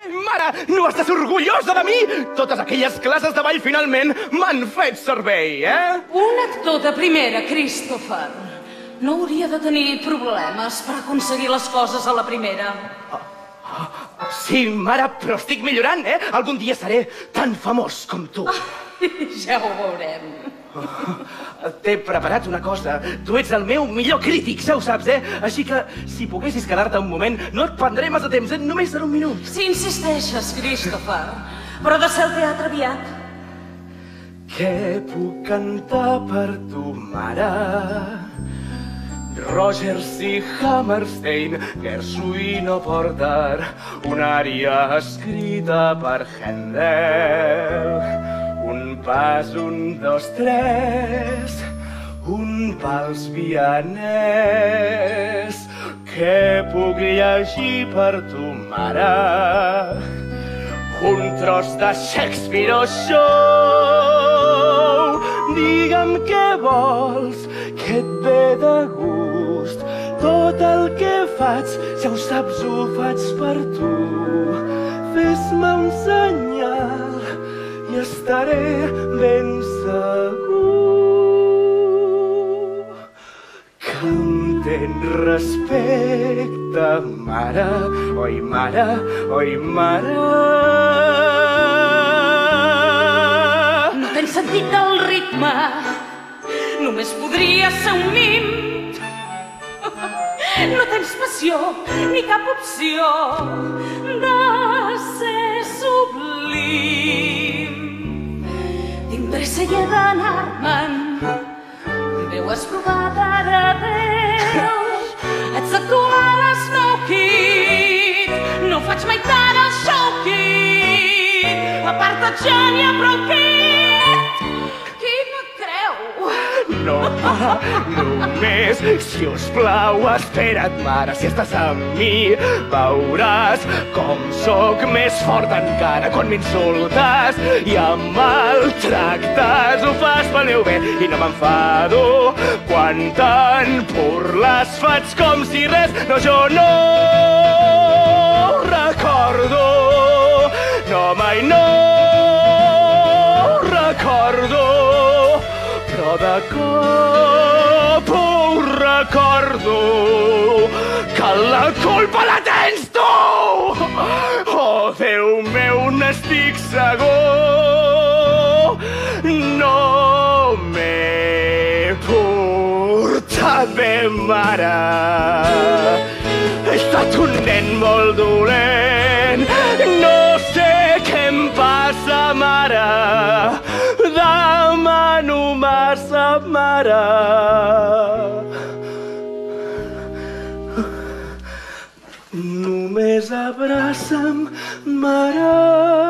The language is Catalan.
Mare, no estàs orgullosa de mi? Totes aquelles classes de ball finalment m'han fet servei, Un actor de primera, Christopher, no hauria de tenir problemes per aconseguir les coses a la primera. Sí, mare, però estic millorant, Algun dia seré tan famós com tu. Ja ho veurem. T'he preparat una cosa. Tu ets el meu millor crític, ja ho saps, Així que, si poguessis quedar-te un moment, no et prendré massa temps, Només serà un minut. Si insisteixes, Christopher, però ha de ser al teatre aviat. Què puc cantar per tu, mare? Rogers i Hammerstein, Gershwin o Porter, una ària escrita per Handel. Un pas, 1, 2, 3, un vals vienès. Què puc llegir per tu, mare? Un tros de Shakespeare o show. Digue'm què vols, què et ve de gust. Tot el que faig, ja ho saps, ho faig per tu. Fes-me un senyal i estaré ben segur que em tens respecte, mare, oi mare, oi mare. No tens sentit del ritme, només podria ser un mim. No tens passió ni cap opció de ser sublim. Tinc pressa i he d'anar-me'n, Déu has provat ara Déu. Ets l'actual Snow Kid, no faig mai tant el show kid. Aparta't ja n'hi ha prou kid. Qui no et creu? No, només, si us plau, espera't, mare, si estàs amb mi, veuràs com sóc més fort encara quan m'insultes i em maltractes. Ho fas pel meu bé i no m'enfado quan tant burles faig com si res. No, jo no ho recordo, no, mai no ho recordo, però de cop ho recordo que la culpa la tens tu! Oh, Déu meu, n'estic segur, no m'he portat bé, mare. He estat un nen molt dolent, no sé què em passa, mare. Demano massa, mare. Només abraça'm, mare.